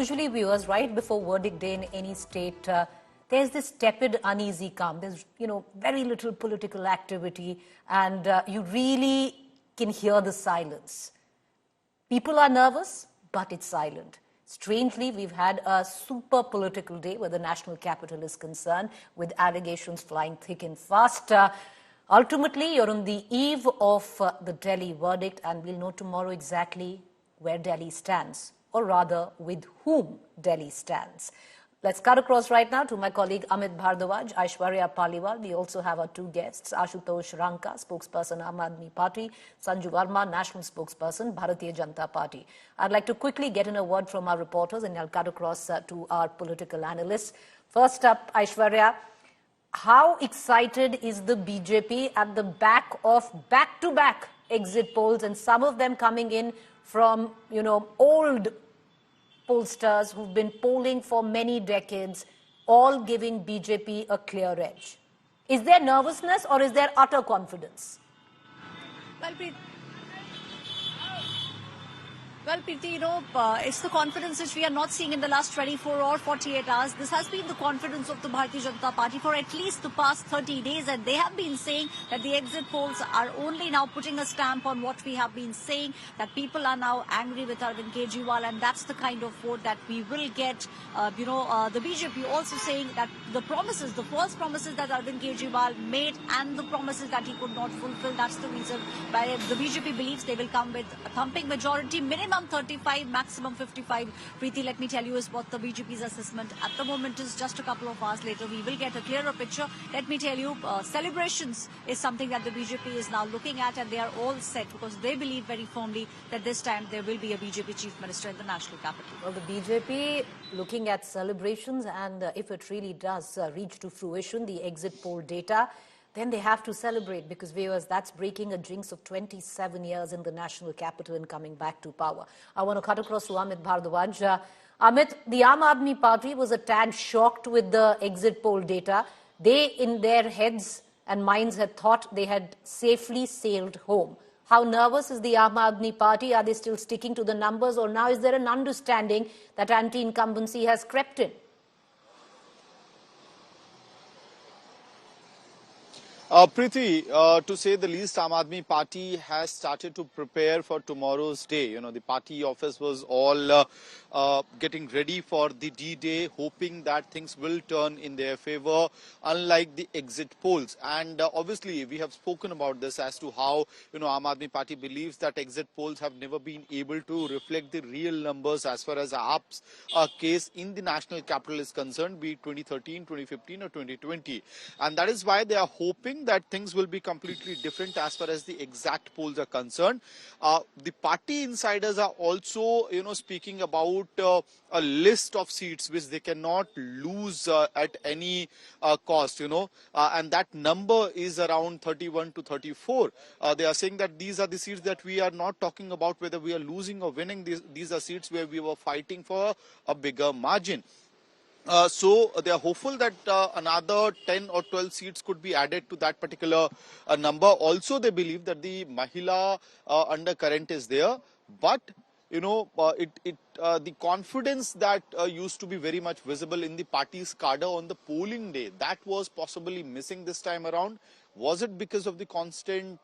usually viewers, right before verdict day in any state, there's this tepid, uneasy calm. There's, very little political activity, and you really can hear the silence. People are nervous, but it's silent. Strangely, we've had a super political day where the national capital is concerned, with allegations flying thick and fast. Ultimately, you're on the eve of the Delhi verdict, and we'll know tomorrow exactly where Delhi stands, or rather, with whom Delhi stands. Let's cut across right now to my colleague Amit Bhardwaj, Aishwarya Paliwal. We also have our two guests, Ashutosh Ranka, spokesperson Aam Aadmi Party, Sanju Verma, national spokesperson, Bharatiya Janata Party. I'd like to quickly get in a word from our reporters, and I'll cut across to our political analysts. First up, Aishwarya, how excited is the BJP at the back of back-to-back exit polls, and some of them coming in from, old pollsters who've been polling for many decades, all giving BJP a clear edge? Is there nervousness or is there utter confidence? Well, Preeti, it's the confidence which we are not seeing in the last 24 or 48 hours. This has been the confidence of the Bharatiya Janata Party for at least the past 30 days, and they have been saying that the exit polls are only now putting a stamp on what we have been saying, that people are now angry with Arvind Kejriwal, and that's the kind of vote that we will get. The BJP also saying that the false promises that Arvind Kejriwal made and the promises that he could not fulfill, that's the reason why the BJP believes they will come with a thumping majority, minimum 35, maximum 55. Preeti, let me tell you, is what the BJP's assessment at the moment is. Just a couple of hours later, we will get a clearer picture. Let me tell you, celebrations is something that the BJP is now looking at, and they are all set because they believe very firmly that this time there will be a BJP chief minister in the national capital. Well, the BJP looking at celebrations, and if it really does reach to fruition, the exit poll data, then they have to celebrate, because viewers, that's breaking a jinx of 27 years in the national capital and coming back to power. I want to cut across to Amit Bhardwaj. Amit, the Aam Aadmi Party was a tad shocked with the exit poll data. They, in their heads and minds, had thought they had safely sailed home. How nervous is the Aam Aadmi Party? Are they still sticking to the numbers, or now is there an understanding that anti-incumbency has crept in? Preeti, to say the least, Aam Aadmi Party has started to prepare for tomorrow's day. The party office was all getting ready for the D-Day, hoping that things will turn in their favor, unlike the exit polls. And obviously, we have spoken about this as to how, Aam Aadmi Party believes that exit polls have never been able to reflect the real numbers as far as AAP's case in the national capital is concerned, be it 2013, 2015 or 2020. And that is why they are hoping that things will be completely different as far as the exact polls are concerned. The party insiders are also, speaking about a list of seats which they cannot lose at any cost, and that number is around 31 to 34. They are saying that these are the seats that we are not talking about whether we are losing or winning. These are seats where we were fighting for a bigger margin. So they are hopeful that another 10 or 12 seats could be added to that particular number. Also, they believe that the Mahila undercurrent is there, but the confidence that used to be very much visible in the party's cadre on the polling day, that was possibly missing this time around. Was it because of the constant,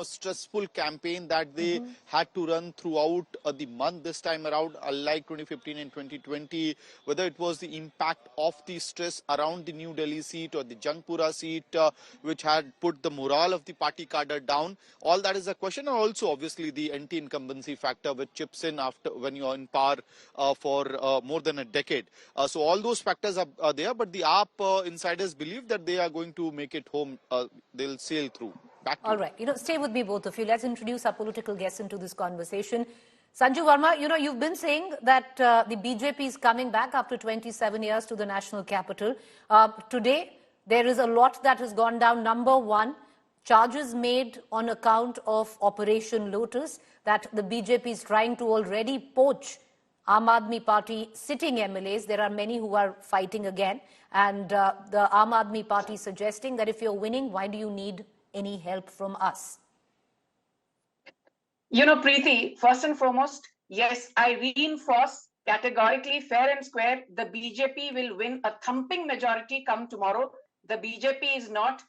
stressful campaign that they had to run throughout the month this time around, unlike 2015 and 2020, whether it was the impact of the stress around the New Delhi seat or the Jangpura seat, which had put the morale of the party cadre down? All that is a question. And also, obviously, the anti-incumbency factor, which chips in after when you're in power for more than a decade. So all those factors are there, but the AAP insiders believe that they are going to make it home. They'll sail through. Back to all right. Stay with me, both of you. Let's introduce our political guests into this conversation. Sanju Verma, you've been saying that the BJP is coming back after 27 years to the national capital. Today, there is a lot that has gone down. Number one, charges made on account of Operation Lotus, that the BJP is trying to already poach Aam Aadmi Party sitting MLAs. There are many who are fighting again. And the Aam Aadmi Party suggesting that if you're winning, why do you need any help from us? Preeti, first and foremost, yes, I reinforce categorically, fair and square, the BJP will win a thumping majority come tomorrow. The BJP is not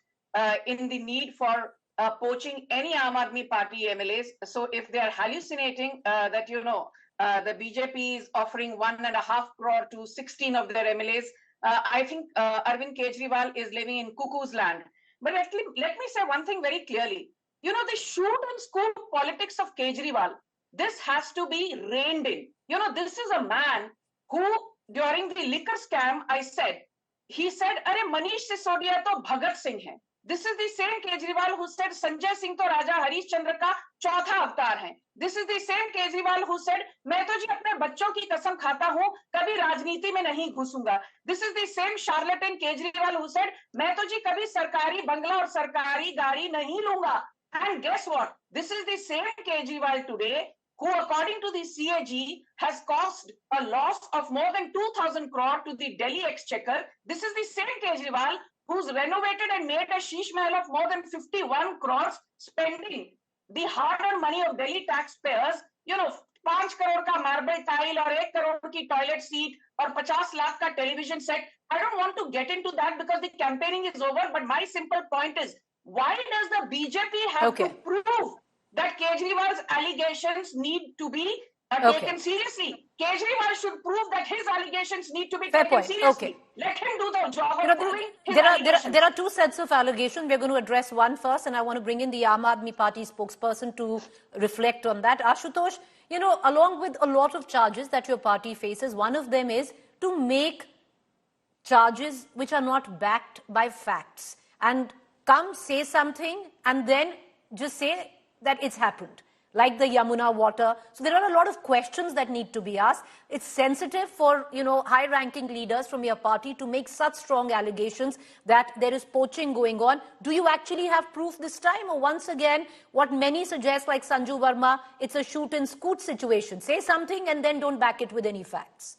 in the need for poaching any Aam Aadmi Party MLAs. So if they are hallucinating that, the BJP is offering 1.5 crore to 16 of their MLAs, I think Arvind Kejriwal is living in cuckoo's land. But let me say one thing very clearly. The shoot and scoop politics of Kejriwal, this has to be reined in. This is a man who, during the liquor scam, he said, "Arey Manish Sisodia to Bhagat Singh hai." This is the same Kejriwal who said Sanjay Singh to Raja Harish Chandra ka चौथा अवतार है. This is the same Kejriwal who said, मैं तो जी अपने बच्चों की कसम खाता हूं, कभी राजनीति में नहीं घुसूंगा. This is the same charlatan Kejriwal who said, मैं तो जी कभी सरकारी बंगला और सरकारी गाड़ी नहीं लूंगा. And guess what? This is the same Kejriwal today who, according to the CAG, has caused a loss of more than 2,000 crore to the Delhi Exchequer. This is the same Kejriwal who's renovated and made a sheesh mahal of more than 51 crores, spending the hard-earned money of Delhi taxpayers, 5 crore ka marble tile or 1 crore ki toilet seat or 50 lakh ka television set. I don't want to get into that because the campaigning is over, but my simple point is, why does the BJP have to prove that Kejriwal's allegations need to be taken seriously? Kejriwal should prove that his allegations need to be taken seriously. Let him do the job of proving his allegations. There are two sets of allegations. We're going to address one first, and I want to bring in the Aam Aadmi Party spokesperson to reflect on that. Ashutosh, along with a lot of charges that your party faces, one of them is to make charges which are not backed by facts and come say something and then just say that it's happened, like the Yamuna water. So there are a lot of questions that need to be asked. It's sensitive for, high-ranking leaders from your party to make such strong allegations that there is poaching going on. Do you actually have proof this time? Or once again, what many suggest, like Sanju Verma, it's a shoot and scoot situation. Say something and then don't back it with any facts.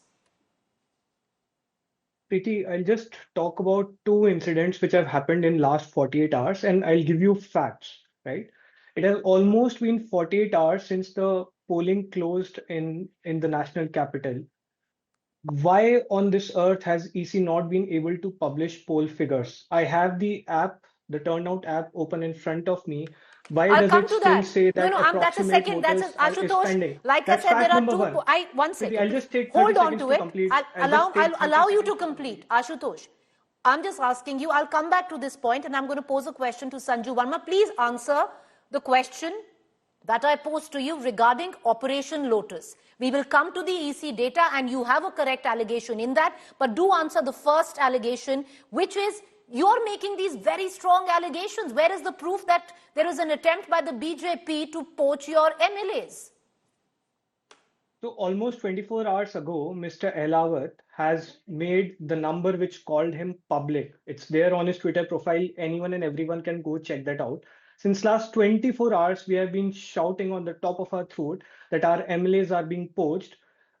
Preeti, I'll just talk about two incidents which have happened in last 48 hours and I'll give you facts, right? It has almost been 48 hours since the polling closed in the national capital. Why on this earth has EC not been able to publish poll figures? I have the app, the turnout app open in front of me. Why does it still say that approximate voters is pending? Like I said, there are two. One second. I'll just take Hold on to it. I'll allow you to complete. Ashutosh, I'm just asking you. I'll come back to this point, and I'm going to pose a question to Sanju Verma. Please answer the question that I posed to you regarding Operation Lotus. We will come to the EC data, and you have a correct allegation in that. But do answer the first allegation, which is, you're making these very strong allegations. Where is the proof that there is an attempt by the BJP to poach your MLAs? So almost 24 hours ago, Mr. Elawat has made the number which called him public. It's there on his Twitter profile. Anyone and everyone can go check that out. Since last 24 hours, we have been shouting on the top of our throat that our MLAs are being poached.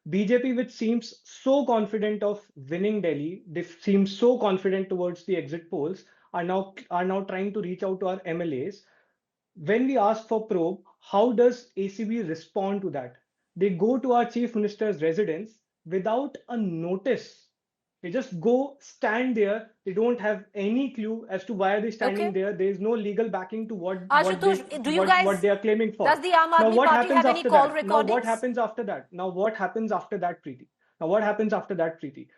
BJP, which seems so confident of winning Delhi, they seem so confident towards the exit polls, are now trying to reach out to our MLAs. When we ask for probe, how does ACB respond to that? They go to our chief minister's residence without a notice. They just go stand there. They don't have any clue as to why they're standing there. There is no legal backing to what they are claiming for. Does the Aam Aadmi Party have any call recordings? Now what happens after that? Now what happens after that, Preeti?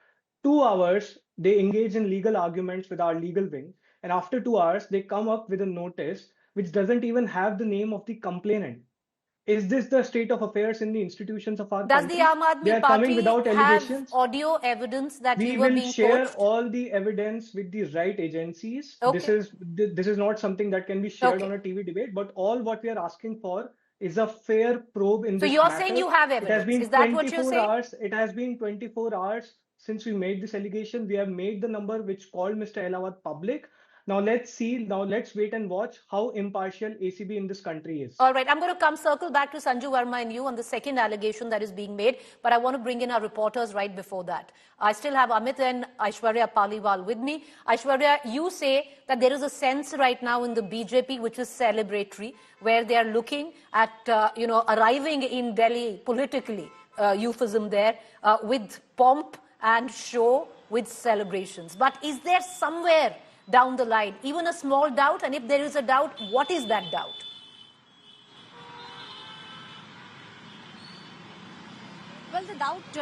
2 hours, they engage in legal arguments with our legal wing. And after 2 hours, they come up with a notice which doesn't even have the name of the complainant. Is this the state of affairs in the institutions of our country? Does the Aam Aadmi Party have audio evidence that you were being poached? We will share all the evidence with the right agencies. Okay. This is not something that can be shared on a TV debate, but all what we are asking for is a fair probe in this matter. So you're saying you have evidence. Is that what you're saying? It has been 24 hours since we made this allegation. We have made the number which called Mr. Elawat public. Now let's see, let's wait and watch how impartial ACB in this country is. All right, I'm going to circle back to Sanju Verma and you on the second allegation that is being made, but I want to bring in our reporters right before that. I still have Amit and Aishwarya Paliwal with me. Aishwarya, you say that there is a sense right now in the BJP which is celebratory, where they are looking at, arriving in Delhi politically euphemism there, with pomp and show, with celebrations. But is there somewhere down the line even a small doubt? And if there is a doubt, what is that doubt? Well, the doubt,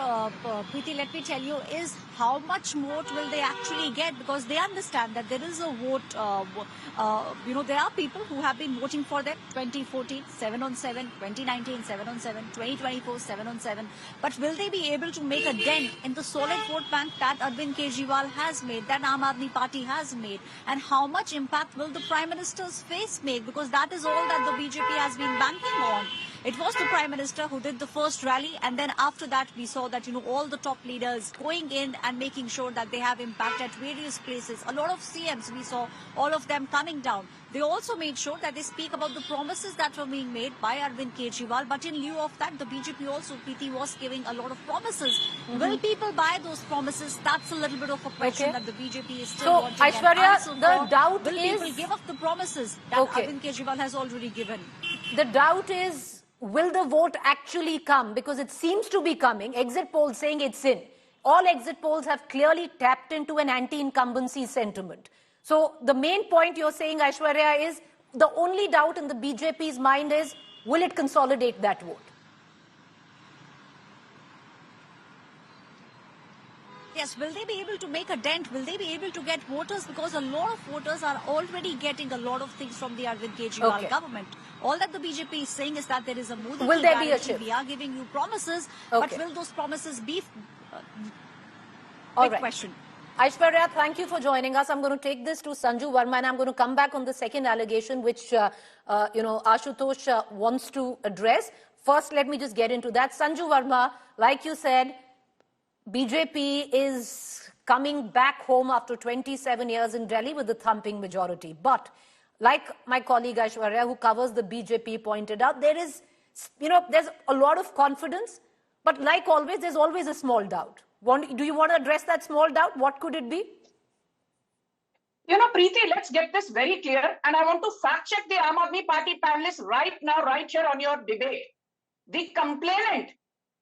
Preeti, let me tell you, is how much vote will they actually get? Because they understand that there is a vote, there are people who have been voting for them. 2014, 7 on 7, 2019, 7 on 7, 2024, 7 on 7. But will they be able to make a dent in the solid vote bank that Arvind Kejriwal has made, that Aam Aadmi Party has made? And how much impact will the Prime Minister's face make? Because that is all that the BJP has been banking on. It was the Prime Minister who did the first rally, and then after that we saw that, all the top leaders going in and making sure that they have impact at various places. A lot of CMs, we saw all of them coming down. They also made sure that they speak about the promises that were being made by Arvind Kejriwal, but in lieu of that, the BJP also, Preeti, was giving a lot of promises. Will people buy those promises? That's a little bit of a question that the BJP is still wanting an answer the for. doubt will is... people give up the promises that Arvind Kejriwal has already given? The doubt is, will the vote actually come? Because it seems to be coming. Exit polls saying it's in. All exit polls have clearly tapped into an anti-incumbency sentiment. So the main point you're saying, Aishwarya, is the only doubt in the BJP's mind is, will it consolidate that vote? Yes, will they be able to make a dent? Will they be able to get voters? Because a lot of voters are already getting a lot of things from the Arvind Kejriwal government. All that the BJP is saying is that there is a Modi will there be a shift? We are giving you promises, but will those promises be big question? Aishwarya, thank you for joining us. I'm going to take this to Sanju Verma, and I'm going to come back on the second allegation, which Ashutosh wants to address. First, let me just get into that. Sanju Verma, like you said, BJP is coming back home after 27 years in Delhi with a thumping majority. But like my colleague Aishwarya, who covers the BJP, pointed out, there is, there's a lot of confidence, but like always, there's always a small doubt. Do you want to address that small doubt? What could it be? Preeti, let's get this very clear. And I want to fact check the Aam Aadmi Party panelists right now, right here on your debate. The complainant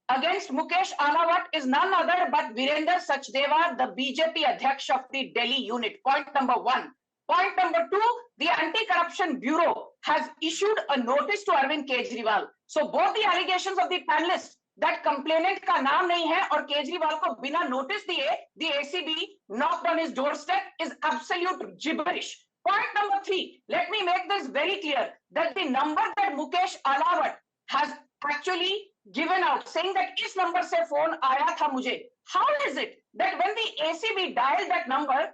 against Mukesh Ahlawat is none other but Virender Sachdeva, the BJP Adhyaksh of the Delhi unit. Point number one. Point number two, the Anti-Corruption Bureau has issued a notice to Arvind Kejriwal. So both the allegations of the panelists that complainant ka naam nahi hai aur Kejriwal ko bina notice diye, the ACB knocked on his doorstep is absolute gibberish. Point number three, let me make this very clear that the number that Mukesh Ahlawat has actually given out, saying that is number se phone aaya tha mujhe. How is it that when the ACB dialed that number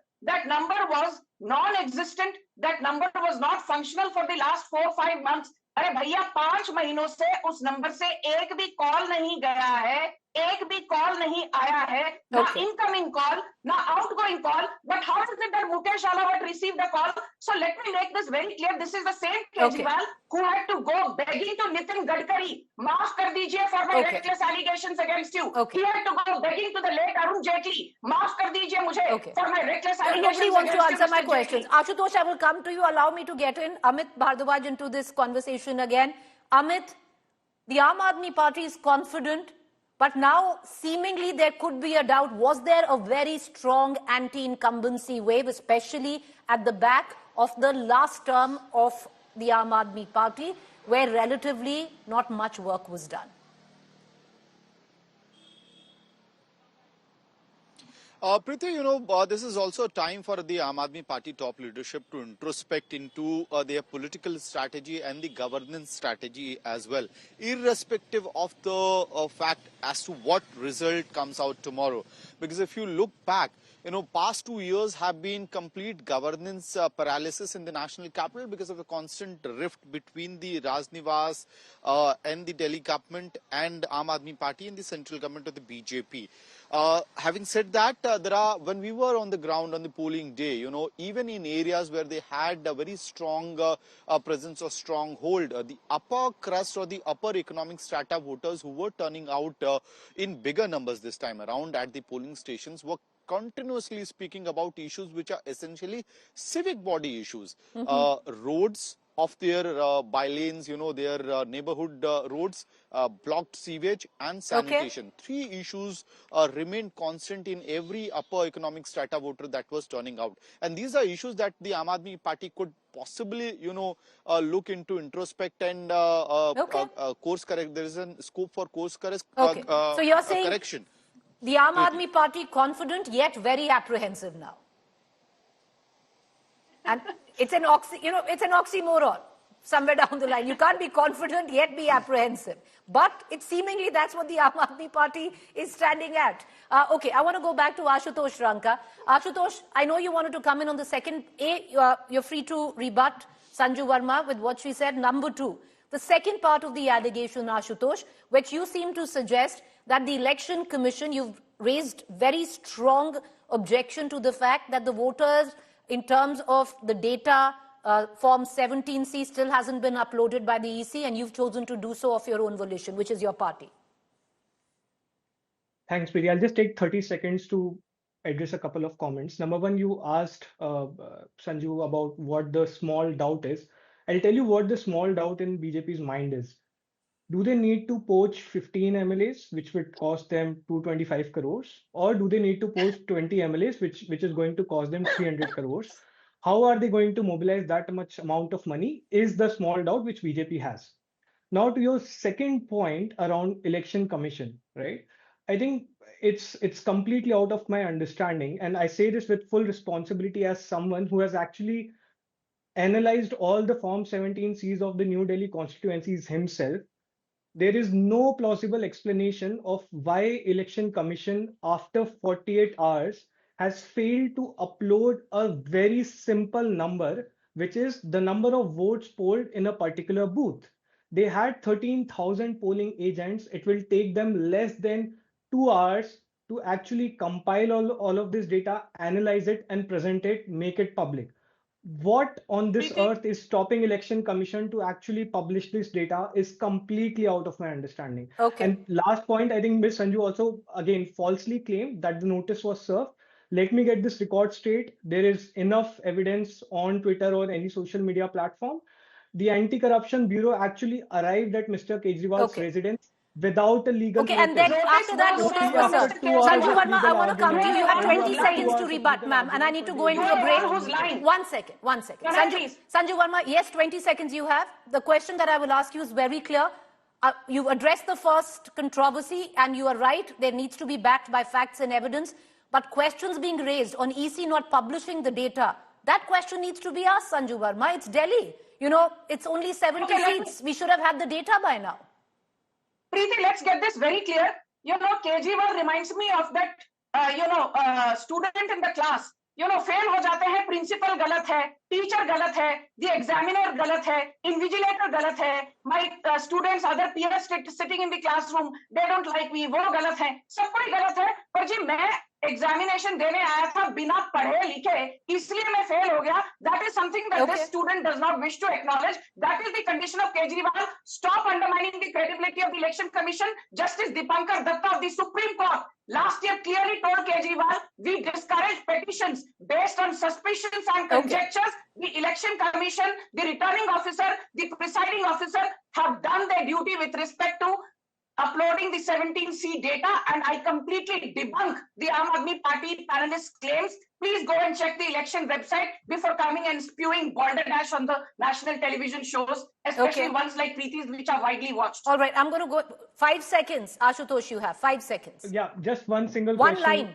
was non-existent, that number was not functional for the last 4-5 months? अरे भैया 5 महीनों से उस number से एक भी call नहीं गया है, एक भी कॉल नहीं आया है, ना incoming call, ना outgoing call. But how is it that Mukesh Ahlawat received a call? So let me make this very clear. This is the same Kejriwal who had to go begging to Nitin Gadkari, maaf kar dijiye for my reckless allegations against you. He had to go begging to the late Arun Jaitley, maaf kar dijiye mujhe for my reckless allegations. Nobody wants to answer my Mr. questions. Ashutosh, I will come to you. Allow me to get in Amit Bhardwaj into this conversation again. Amit, the Aam Aadmi Party is confident, but now seemingly there could be a doubt. Was there a very strong anti-incumbency wave, especially at the back of the last term of the Aam Aadmi Party, where relatively not much work was done? Preeti, this is also a time for the Aam Aadmi Party top leadership to introspect into their political strategy and the governance strategy as well, irrespective of the fact as to what result comes out tomorrow. Because if you look back, past 2 years have been complete governance paralysis in the national capital because of the constant rift between the Raj Nivas and the Delhi government and Aam Aadmi Party and the central government of the BJP. Having said that, when we were on the ground on the polling day, even in areas where they had a very strong presence or stronghold, the upper crust or the upper economic strata voters who were turning out in bigger numbers this time around at the polling stations were continuously speaking about issues which are essentially civic body issues, roads, of their bylanes, their neighborhood roads, blocked sewage and sanitation. Three issues remain constant in every upper economic strata voter that was turning out. And these are issues that the Aam Aadmi Party could possibly, look into, introspect and course correct. There is a scope for course so you're saying correction. The Aam Aadmi Party confident yet very apprehensive now. And it's an oxymoron somewhere down the line. You can't be confident yet be apprehensive. But it's seemingly that's what the Aam Aadmi Party is standing at. Okay, I want to go back to Ashutosh Ranka. Ashutosh, I know you wanted to come in on the second. You're free to rebut Sanju Verma with what she said. Number two, the second part of the allegation, Ashutosh, which you seem to suggest that the Election Commission, you've raised very strong objection to the fact that the voters, in terms of the data, Form 17C still hasn't been uploaded by the EC, and you've chosen to do so of your own volition, which is your party. Thanks, Preeti. I'll just take 30 seconds to address a couple of comments. Number one, you asked Sanju about what the small doubt is. I'll tell you what the small doubt in BJP's mind is. Do they need to poach 15 MLAs, which would cost them 225 crores? Or do they need to poach 20 MLAs, which is going to cost them 300 crores? How are they going to mobilize that much amount of money is the small doubt which BJP has. Now to your second point around election commission, right? I think it's completely out of my understanding. And I say this with full responsibility as someone who has actually analyzed all the Form 17Cs of the New Delhi constituencies himself. There is no plausible explanation of why Election Commission after 48 hours has failed to upload a very simple number, which is the number of votes polled in a particular booth. They had 13,000 polling agents. It will take them less than 2 hours to actually compile all of this data, analyze it and present it, make it public. What on this earth is stopping Election Commission to actually publish this data is completely out of my understanding. Okay. And last point, I think Ms. Sanju also again falsely claimed that the notice was served. Let me get this record straight. There is enough evidence on Twitter or any social media platform. The Anti-Corruption Bureau actually arrived at Mr. Kejriwal's residence without a legal notice. And then after that notice was served. Sanju Verma, I want to come to you. You have 20 seconds to rebut, ma'am, and I need to go into a break. One second. Sanju Verma, yes, 20 seconds you have. The question that I will ask you is very clear. You've addressed the first controversy, and you are right. There needs to be backed by facts and evidence. But questions being raised on EC not publishing the data, that question needs to be asked, Sanju Verma. It's Delhi. It's only 70 seats. We should have had the data by now. Preeti, let's get this very clear. Kejriwal reminds me of that, student in the class. Fail ho jate hain, principal galat hai, teacher galat hai, the examiner galat hai, invigilator galat hai, my students, other peers sitting in the classroom, they don't like me, wo galat hai, sab koi galat hai, par ji main examination देने आया था बिना पढ़े लिखे इसलिए मैं fail हो गया. That is something that this student does not wish to acknowledge. That is the condition of Kejriwal. Stop undermining the credibility of the Election Commission. Justice Dipankar Datta of the Supreme Court last year clearly told Kejriwal, we discourage petitions based on suspicions and conjectures. The Election Commission, the returning officer, the presiding officer have done their duty with respect to uploading the 17C data, and I completely debunk the Aam Aadmi Party panelists' claims. Please go and check the election website before coming and spewing balderdash on the national television shows, especially ones like Preeti's, which are widely watched. All right, I'm going to go 5 seconds. Ashutosh, you have 5 seconds. Yeah, just one single one question. line.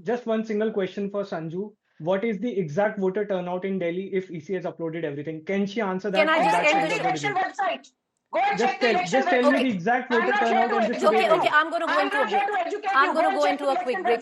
Just one single question for Sanju. What is the exact voter turnout in Delhi if EC has uploaded everything? Can she answer that? Can I just end the election website? Go and check the election just tell me the exact voter turnout. Okay, I'm going to go into a break. I'm going to go into a quick break.